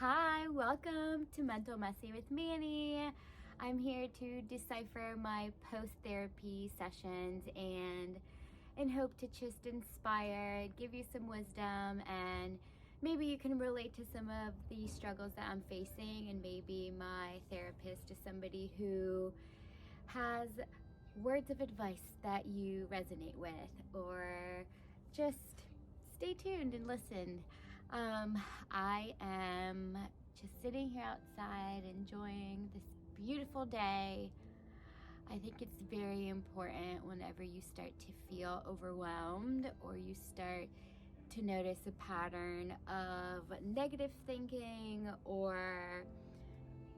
Hi, welcome to Mental Messy with Manny. I'm here to decipher my post-therapy sessions and in hope to just inspire, give you some wisdom, and maybe you can relate to some of the struggles that I'm facing, and maybe my therapist is somebody who has words of advice that you resonate with, or just stay tuned and listen. I am just sitting here outside enjoying this beautiful day. I think it's very important whenever you start to feel overwhelmed or you start to notice a pattern of negative thinking or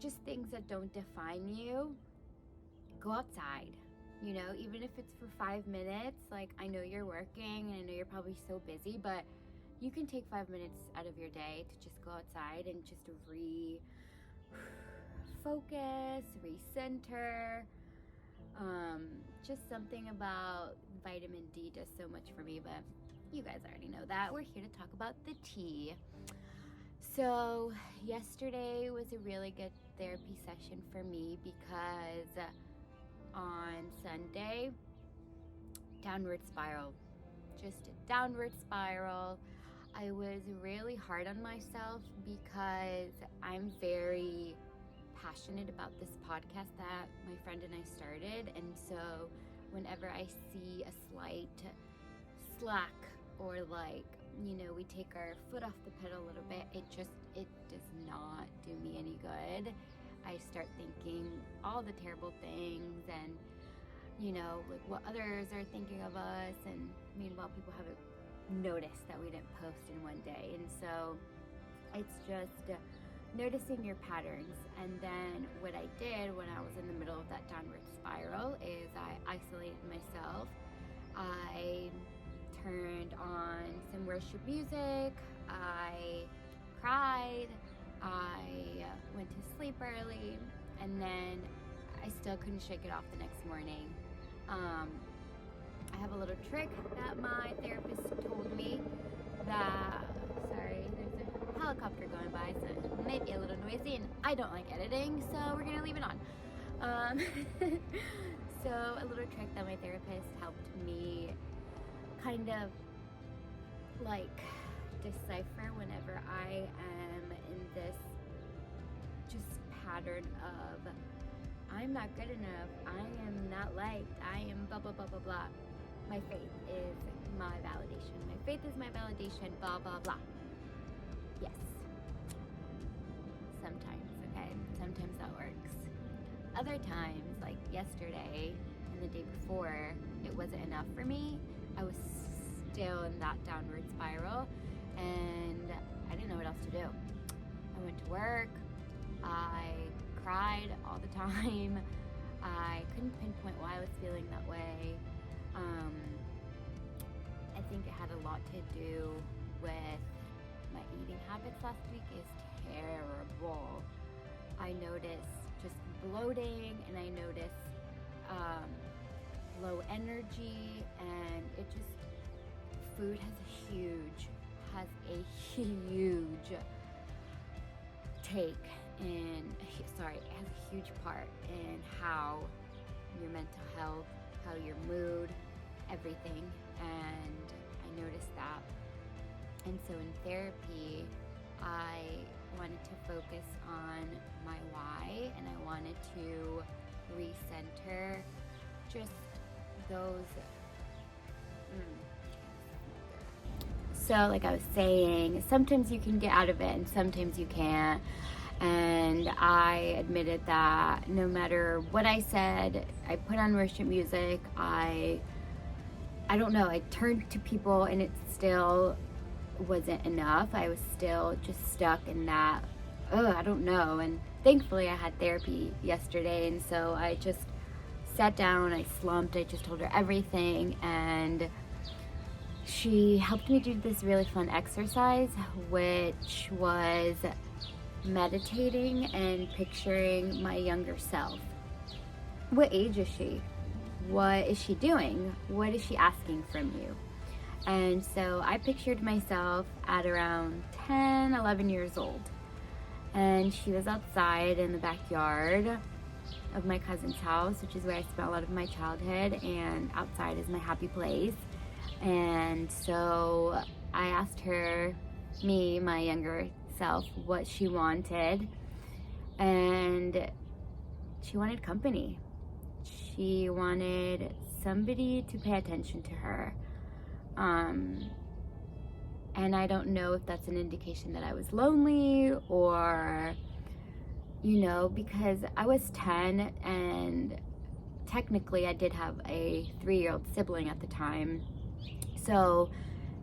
just things that don't define you. Go outside. Even if it's for 5 minutes, like I know you're working and I know you're probably so busy, but you can take 5 minutes out of your day to just go outside and just refocus, recenter. Just something about vitamin D does so much for me, but you guys already know that. We're here to talk about the tea. So yesterday was a really good therapy session for me because on Sunday, downward spiral, just a downward spiral. I was really hard on myself because I'm very passionate about this podcast that my friend and I started, and so whenever I see a slight slack or we take our foot off the pedal a little bit, it does not do me any good. I start thinking all the terrible things and what others are thinking of us, and meanwhile people haven't noticed that we didn't post in one day. And so it's just noticing your patterns. And then what I did when I was in the middle of that downward spiral is I isolated myself. I turned on some worship music, I cried, I went to sleep early, and then I still couldn't shake it off the next morning. I have a little trick that my therapist told me that, sorry, there's a helicopter going by, so it might be a little noisy, and I don't like editing, so we're gonna leave it on. So a little trick that my therapist helped me kind of decipher whenever I am in this just pattern of I'm not good enough, I am not liked, I am blah blah blah blah blah. My faith is my validation. My faith is my validation, blah blah blah. Yes. Sometimes, okay? Sometimes that works. Other times, like yesterday and the day before, it wasn't enough for me. I was still in that downward spiral and I didn't know what else to do. I went to work, I cried all the time. I couldn't pinpoint why I was feeling that way. I think it had a lot to do with my eating habits last week is terrible. I noticed just bloating and I noticed low energy, and it just, food has a huge it has a huge part in how your mental health, how your mood, everything. And I noticed that. And so in therapy, I wanted to focus on my why, and I wanted to recenter just those. So like I was saying, sometimes you can get out of it and sometimes you can't. And I admitted that no matter what I said, I put on worship music, I don't know, I turned to people and it still wasn't enough. I was still just stuck in that, I don't know. And thankfully I had therapy yesterday, and so I just sat down, I slumped, I just told her everything, and she helped me do this really fun exercise, which was meditating and picturing my younger self. What age is she? What is she doing? What is she asking from you? And so I pictured myself at around 10, 11 years old. and she was outside in the backyard of my cousin's house, which is where I spent a lot of my childhood, and outside is my happy place. And so I asked her, me, my younger self, what she wanted, and she wanted company. She wanted somebody to pay attention to her. And I don't know if that's an indication that I was lonely or, because I was 10 and technically I did have a 3-year-old sibling at the time. So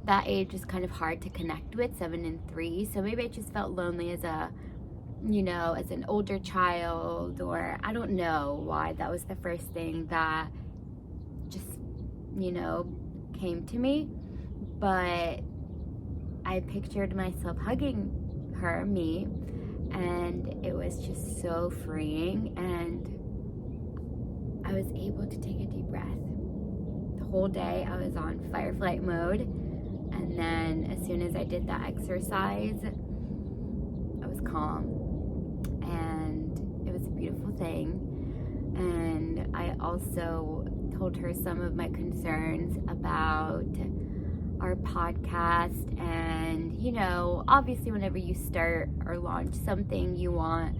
that age is kind of hard to connect with, 7 and 3. So maybe I just felt lonely as as an older child, or I don't know why that was the first thing that just, came to me. But I pictured myself hugging her, me, and it was just so freeing, and I was able to take a deep breath. The whole day I was on fight or flight mode, and then as soon as I did that exercise, I was calm, and it was a beautiful thing. And I also told her some of my concerns about our podcast, and obviously whenever you start or launch something, you want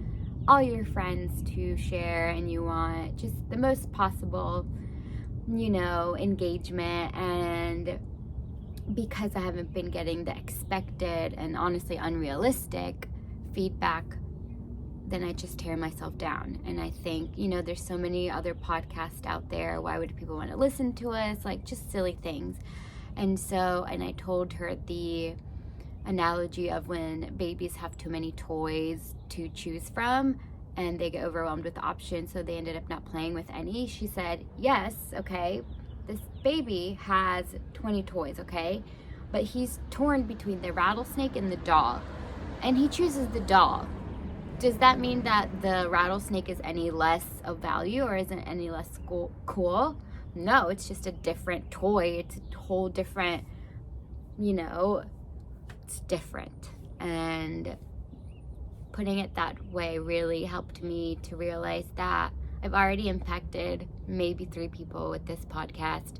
all your friends to share, and you want just the most possible engagement. And because I haven't been getting the expected and honestly unrealistic feedback, then I just tear myself down. And I think there's so many other podcasts out there. Why would people want to listen to us? Like, just silly things. And I told her the analogy of when babies have too many toys to choose from and they get overwhelmed with options, so they ended up not playing with any. She said, yes, okay, this baby has 20 toys, okay, but he's torn between the rattlesnake and the doll, and he chooses the doll. Does that mean that the rattlesnake is any less of value or isn't any less cool? No, it's just a different toy. It's a whole different, it's different. And putting it that way really helped me to realize that I've already impacted maybe 3 people with this podcast,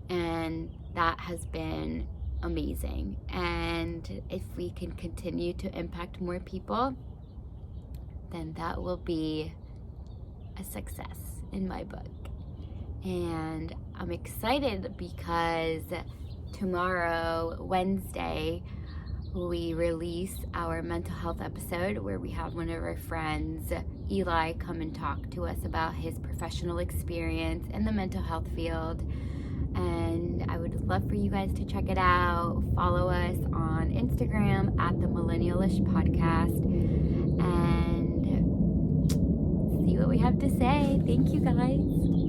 and that has been amazing. And if we can continue to impact more people, then that will be a success in my book. And I'm excited because tomorrow, Wednesday, we release our mental health episode where we have one of our friends, Eli, come and talk to us about his professional experience in the mental health field. And I would love for you guys to check it out. Follow us on Instagram at the Millennialish Podcast and see what we have to say. Thank you, guys.